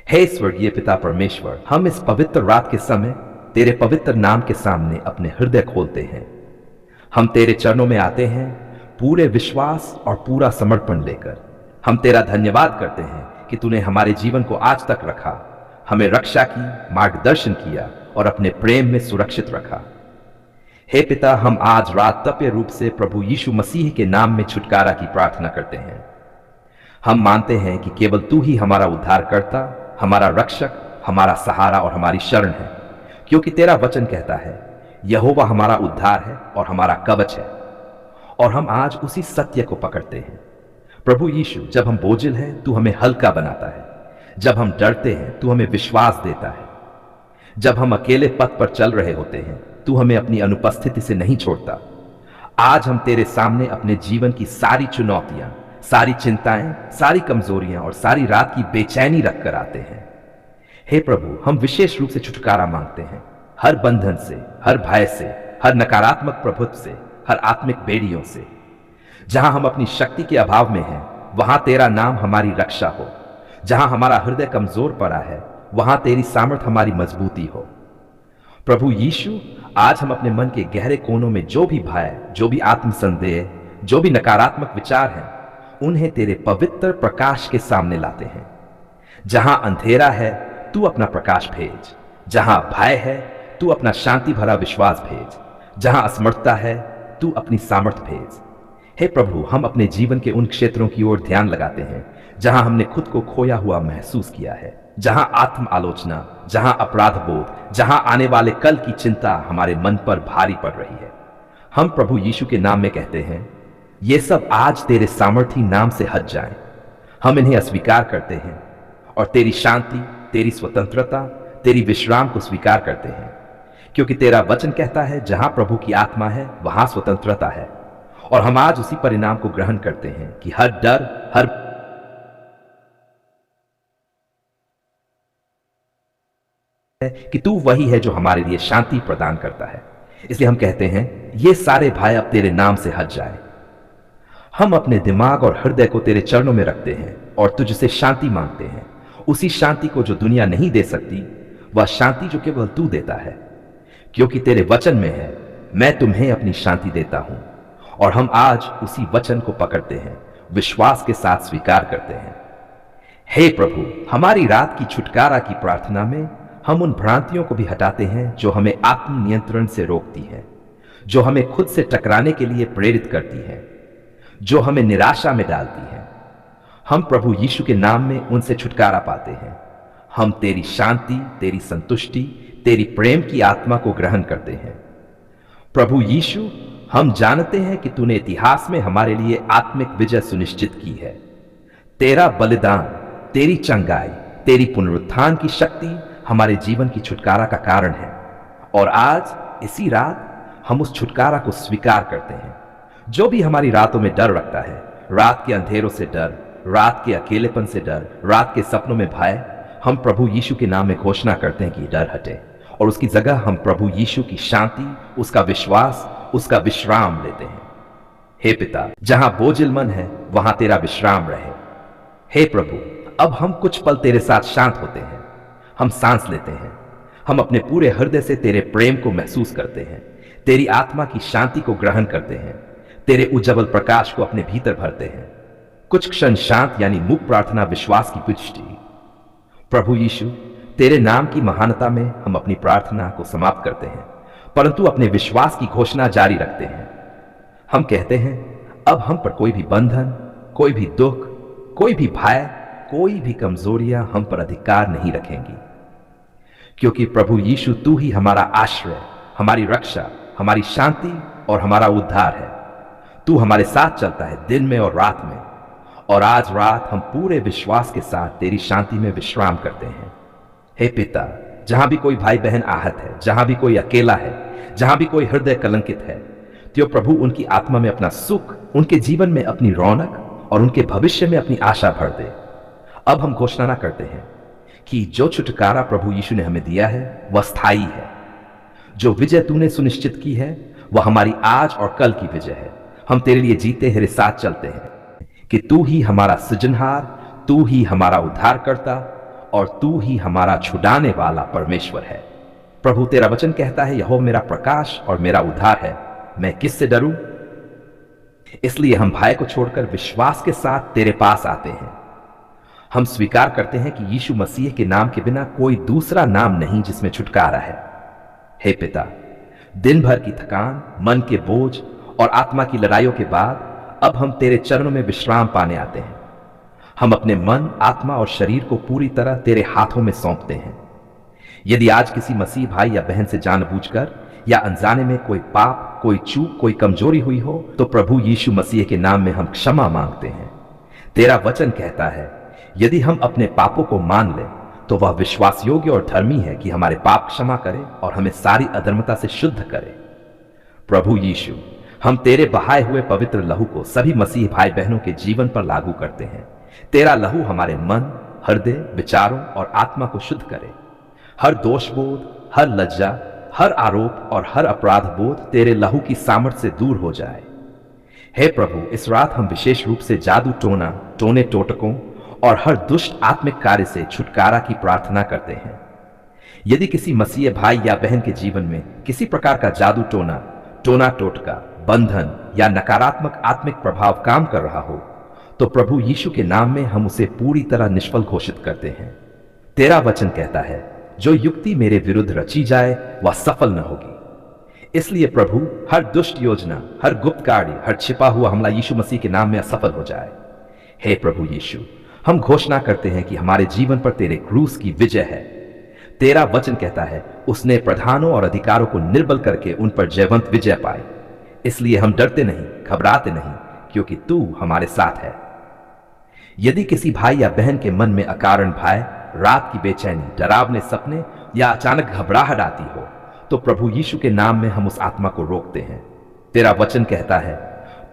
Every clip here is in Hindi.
हे स्वर्गीय पिता परमेश्वर, हम इस पवित्र रात के समय तेरे पवित्र नाम के सामने अपने हृदय खोलते हैं। हम तेरे चरणों में आते हैं पूरे विश्वास और पूरा समर्पण लेकर। हम तेरा धन्यवाद करते हैं कि तूने हमारे जीवन को आज तक रखा, हमें रक्षा की, मार्गदर्शन किया और अपने प्रेम में सुरक्षित रखा। हे पिता, हम आज रात तप्य रूप से प्रभु यीशु मसीह के नाम में छुटकारा की प्रार्थना करते हैं। हम मानते हैं कि केवल तू ही हमारा उद्धारकर्ता, हमारा रक्षक, हमारा सहारा और हमारी शरण है, क्योंकि तेरा वचन कहता है यहोवा हमारा उद्धार है और हमारा कवच है। और हम आज उसी सत्य को पकड़ते हैं। प्रभु यीशु, जब हम बोझिल हैं तू हमें हल्का बनाता है, जब हम डरते हैं तू हमें विश्वास देता है, जब हम अकेले पथ पर चल रहे होते हैं तू हमें अपनी अनुपस्थिति से नहीं छोड़ता। आज हम तेरे सामने अपने जीवन की सारी चुनौतियां, सारी चिंताएं, सारी कमजोरियां और सारी रात की बेचैनी रखकर आते हैं। हे प्रभु, हम विशेष रूप से छुटकारा मांगते हैं हर बंधन से, हर भय से, हर नकारात्मक प्रभुत्व से, हर आत्मिक बेड़ियों से। जहां हम अपनी शक्ति के अभाव में हैं, वहां तेरा नाम हमारी रक्षा हो। जहां हमारा हृदय कमजोर पड़ा है, वहां तेरी सामर्थ हमारी मजबूती हो। प्रभु यीशु, आज हम अपने मन के गहरे कोनों में जो भी भय, जो भी आत्मसंदेह, जो भी नकारात्मक विचार हैं, उन्हें तेरे पवित्र प्रकाश के सामने लाते हैं। जहां अंधेरा है तू अपना प्रकाश भेज, जहां भय है तू अपना शांति भरा विश्वास भेज, जहां असमर्थता है तू अपनी सामर्थ भेज। हे प्रभु, हम अपने जीवन के उन क्षेत्रों की ओर ध्यान लगाते हैं जहां हमने खुद को खोया हुआ महसूस किया है, जहां आत्म आलोचना, जहां अपराध बोध, जहां आने वाले कल की चिंता हमारे मन पर भारी पड़ रही है। हम प्रभु यीशु के नाम में कहते हैं ये सब आज तेरे सामर्थी नाम से हट जाएं। हम इन्हें अस्वीकार करते हैं और तेरी शांति, तेरी स्वतंत्रता, तेरी विश्राम को स्वीकार करते हैं, क्योंकि तेरा वचन कहता है जहां प्रभु की आत्मा है वहां स्वतंत्रता है। और हम आज उसी परिणाम को ग्रहण करते हैं कि हर डर, हर कि तू वही है जो हमारे लिए शांति प्रदान करता है। इसलिए हम कहते हैं ये सारे भय अब तेरे नाम से हट जाए। हम अपने दिमाग और हृदय को तेरे चरणों में रखते हैं और तुझसे शांति मांगते हैं, उसी शांति को जो दुनिया नहीं दे सकती, वह शांति जो केवल तू देता है। क्योंकि तेरे वचन में है, मैं तुम्हें अपनी शांति देता हूं। और हम आज उसी वचन को पकड़ते हैं, विश्वास के साथ स्वीकार करते हैं। हे प्रभु, हमारी रात की छुटकारा की प्रार्थना में हम उन भ्रांतियों को भी हटाते हैं जो हमें आत्म नियंत्रण से रोकती हैं, जो हमें खुद से टकराने के लिए प्रेरित करती हैं, जो हमें निराशा में डालती हैं। हम प्रभु यीशु के नाम में उनसे छुटकारा पाते हैं। हम तेरी शांति, तेरी संतुष्टि, तेरी प्रेम की आत्मा को ग्रहण करते हैं। प्रभु यीशु, हम जानते हैं कि तूने इतिहास में हमारे लिए आत्मिक विजय सुनिश्चित की है। तेरा बलिदान, तेरी चंगाई, तेरी पुनरुत्थान की शक्ति हमारे जीवन की छुटकारा का कारण है। और आज इसी रात हम उस छुटकारा को स्वीकार करते हैं। जो भी हमारी रातों में डर रखता है, रात के अंधेरों से डर, रात के अकेलेपन से डर, रात के सपनों में भय, हम प्रभु यीशु के नाम में घोषणा करते हैं कि डर हटे और उसकी जगह हम प्रभु यीशु की शांति, उसका विश्वास, उसका विश्राम लेते हैं। हे पिता, जहां बोझिल मन है वहां तेरा विश्राम रहे। हे प्रभु, अब हम कुछ पल तेरे साथ शांत होते हैं। हम सांस लेते हैं। हम अपने पूरे हृदय से तेरे प्रेम को महसूस करते हैं, तेरी आत्मा की शांति को ग्रहण करते हैं, तेरे उज्जवल प्रकाश को अपने भीतर भरते हैं। कुछ क्षण शांत यानी मुख प्रार्थना, विश्वास की पुष्टि। प्रभु यीशु, तेरे नाम की महानता में हम अपनी प्रार्थना को समाप्त करते हैं, परंतु अपने विश्वास की घोषणा जारी रखते हैं। हम कहते हैं अब हम पर कोई भी बंधन, कोई भी दुख, कोई भी भय, कोई भी कमजोरियां हम पर अधिकार नहीं रखेंगी, क्योंकि प्रभु यीशु तू ही हमारा आश्रय, हमारी रक्षा, हमारी शांति और हमारा उद्धार है। तू हमारे साथ चलता है दिन में और रात में। और आज रात हम पूरे विश्वास के साथ तेरी शांति में विश्राम करते हैं। हे पिता, जहां भी कोई भाई बहन आहत है, जहां भी कोई अकेला है, जहां भी कोई हृदय कलंकित है, तो प्रभु उनकी आत्मा में अपना सुख, उनके जीवन में अपनी रौनक और उनके भविष्य में अपनी आशा भर दे। अब हम घोषणा करते हैं कि जो छुटकारा प्रभु यीशु ने हमें दिया है वह स्थायी है। जो विजय तूने सुनिश्चित की है वह हमारी आज और कल की विजय है। हम तेरे लिए जीते तेरे साथ चलते हैं कि तू ही हमारा सृजनहार, तू ही हमारा उद्धारकर्ता और तू ही हमारा छुड़ाने वाला परमेश्वर है। प्रभु तेरा वचन कहता है, यहोवा मेरा प्रकाश और मेरा उद्धार है, मैं किससे डरूं? इसलिए हम भय को छोड़कर विश्वास के साथ तेरे पास आते हैं। हम स्वीकार करते हैं कि यीशु मसीह के नाम के बिना कोई दूसरा नाम नहीं जिसमें छुटकारा है। हे पिता, दिन भर की थकान, मन के बोझ और आत्मा की लड़ाइयों के बाद अब हम तेरे चरणों में विश्राम पाने आते हैं। हम अपने मन, आत्मा और शरीर को पूरी तरह तेरे हाथों में सौंपते हैं। यदि आज किसी मसीह भाई या बहन से जानबूझकर या अनजाने में कोई पाप, कोई चूक, कोई कमजोरी हुई हो, तो प्रभु यीशु मसीह के नाम में हम क्षमा मांगते हैं। तेरा वचन कहता है, यदि हम अपने पापों को मान लें तो वह विश्वास योग्य और धर्मी है कि हमारे पाप क्षमा करे और हमें सारी अधर्मता से शुद्ध करे। प्रभु यीशु, हम तेरे बहाए हुए पवित्र लहू को सभी मसीह भाई बहनों के जीवन पर लागू करते हैं। तेरा लहू हमारे मन, हृदय, विचारों और आत्मा को शुद्ध करे। हर दोष बोध, हर लज्जा, हर आरोप और हर अपराध बोध तेरे लहू की सामर्थ्य से दूर हो जाए। हे प्रभु, इस रात हम विशेष रूप से जादू टोना, टोने टोटकों और हर दुष्ट आत्मिक कार्य से छुटकारा की प्रार्थना करते हैं। यदि किसी मसीह भाई या बहन के जीवन में किसी प्रकार का जादू टोना, टोना टोटका, बंधन या नकारात्मक आत्मिक प्रभाव काम कर रहा हो, तो प्रभु यीशु के नाम में हम उसे पूरी तरह निष्फल घोषित करते हैं। तेरा वचन कहता है, जो युक्ति मेरे विरुद्ध रची जाए वह सफल न होगी। इसलिए प्रभु, हर दुष्ट योजना, हर गुप्त कार्य, हर छिपा हुआ हमला यीशु मसीह के नाम में असफल हो जाए। हे प्रभु यीशु, हम घोषणा करते हैं कि हमारे जीवन पर तेरे क्रूस की विजय है। तेरा वचन कहता है, उसने प्रधानों और अधिकारों को निर्बल करके उन पर जयवंत विजय पाई। इसलिए हम डरते नहीं, घबराते नहीं, क्योंकि तू हमारे साथ है। यदि किसी भाई या बहन के मन में अकारण भय, रात की बेचैनी, डरावने सपने या अचानक घबराहट आती हो, तो प्रभु यीशु के नाम में हम उस आत्मा को रोकते हैं। तेरा वचन कहता है,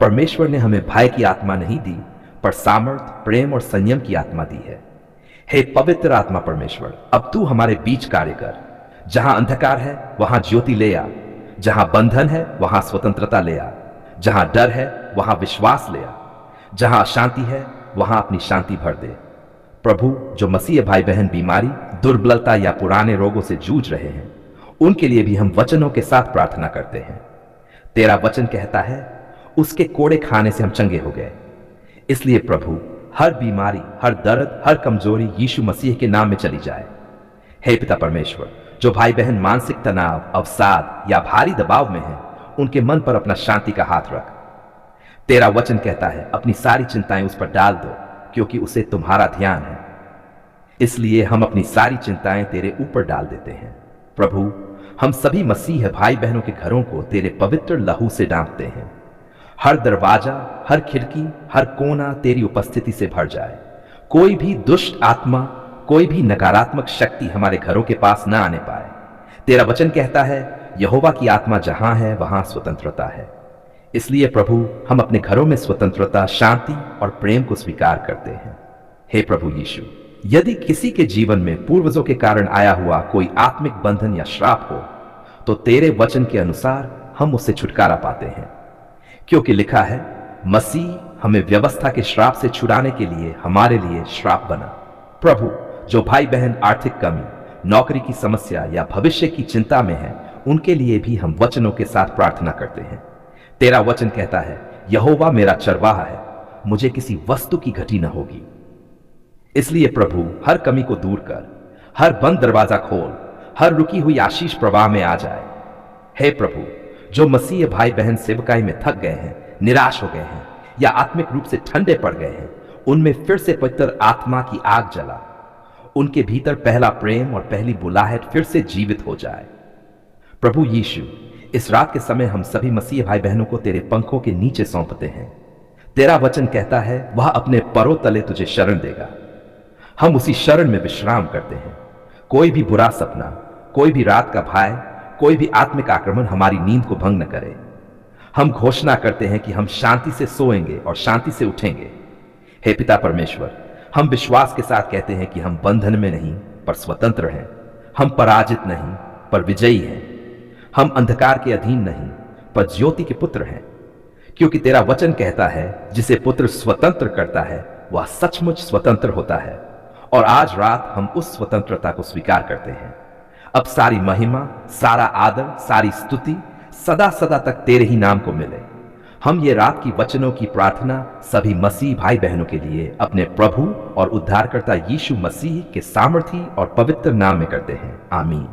परमेश्वर ने हमें भय की आत्मा नहीं दी, पर सामर्थ, प्रेम और संयम की आत्मा दी है। हे पवित्र आत्मा परमेश्वर, अब तू हमारे बीच कार्य कर। जहां अंधकार है वहां ज्योति ले आ, जहां बंधन है वहां स्वतंत्रता ले आ, जहां डर है वहां विश्वास ले आ, जहां अशांति है वहां अपनी शांति भर दे। प्रभु, जो मसीह भाई बहन बीमारी, दुर्बलता या पुराने रोगों से जूझ रहे हैं, उनके लिए भी हम वचनों के साथ प्रार्थना करते हैं। तेरा वचन कहता है, उसके कोड़े खाने से हम चंगे हो गए। इसलिए प्रभु, हर बीमारी, हर दर्द, हर कमजोरी यीशु मसीह के नाम में चली जाए। हे पिता परमेश्वर, जो भाई बहन मानसिक तनाव, अवसाद या भारी दबाव में हैं, उनके मन पर अपना शांति का हाथ रख। तेरा वचन कहता है, अपनी सारी चिंताएं उस पर डाल दो, क्योंकि उसे तुम्हारा ध्यान है। इसलिए हम अपनी सारी चिंताएं तेरे ऊपर डाल देते हैं। प्रभु, हम सभी मसीह भाई बहनों के घरों को तेरे पवित्र लहू से ढांपते हैं। हर दरवाजा, हर खिड़की, हर कोना तेरी उपस्थिति से भर जाए। कोई भी दुष्ट आत्मा, कोई भी नकारात्मक शक्ति हमारे घरों के पास न आने पाए। तेरा वचन कहता है, यहोवा की आत्मा जहां है वहां स्वतंत्रता है। इसलिए प्रभु, हम अपने घरों में स्वतंत्रता, शांति और प्रेम को स्वीकार करते हैं। हे प्रभु यीशु, यदि किसी के जीवन में पूर्वजों के कारण आया हुआ कोई आत्मिक बंधन या श्राप हो, तो तेरे वचन के अनुसार हम उससे छुटकारा पाते हैं, क्योंकि लिखा है, मसीह हमें व्यवस्था के श्राप से छुड़ाने के लिए हमारे लिए श्राप बना। प्रभु, जो भाई बहन आर्थिक कमी, नौकरी की समस्या या भविष्य की चिंता में हैं, उनके लिए भी हम वचनों के साथ प्रार्थना करते हैं। तेरा वचन कहता है, यहोवा मेरा चरवाहा है, मुझे किसी वस्तु की घटी न होगी। इसलिए प्रभु, हर कमी को दूर कर, हर बंद दरवाजा खोल, हर रुकी हुई आशीष प्रवाह में आ जाए। हे प्रभु, जो मसीह भाई बहन सेवकाई में थक गए हैं, निराश हो गए हैं या आत्मिक रूप से ठंडे पड़ गए हैं, उनमें फिर से पवित्र आत्मा की आग जला। उनके भीतर पहला प्रेम और पहली बुलाहट फिर से जीवित हो जाए। प्रभु यीशु, इस रात के समय हम सभी मसीह भाई बहनों को तेरे पंखों के नीचे सौंपते हैं। तेरा वचन कहता है, वह अपने परों तले तुझे शरण देगा। हम उसी शरण में विश्राम करते हैं। कोई भी बुरा सपना, कोई भी रात का भय, कोई भी आत्मिक आक्रमण हमारी नींद को भंग न करे। हम घोषणा करते हैं कि हम शांति से सोएंगे और शांति से उठेंगे। हे पिता परमेश्वर, हम विश्वास के साथ कहते हैं कि हम बंधन में नहीं पर स्वतंत्र हैं। हम पराजित नहीं पर विजयी हैं। हम अंधकार के अधीन नहीं पर ज्योति के पुत्र हैं, क्योंकि तेरा वचन कहता है, जिसे पुत्र स्वतंत्र करता है वह सचमुच स्वतंत्र होता है और आज रात हम उस स्वतंत्रता को स्वीकार करते हैं। अब सारी महिमा, सारा आदर, सारी स्तुति सदा सदा तक तेरे ही नाम को मिले। हम ये रात की वचनों की प्रार्थना सभी मसीह भाई बहनों के लिए अपने प्रभु और उद्धारकर्ता यीशु मसीह के सामर्थी और पवित्र नाम में करते हैं। आमीन।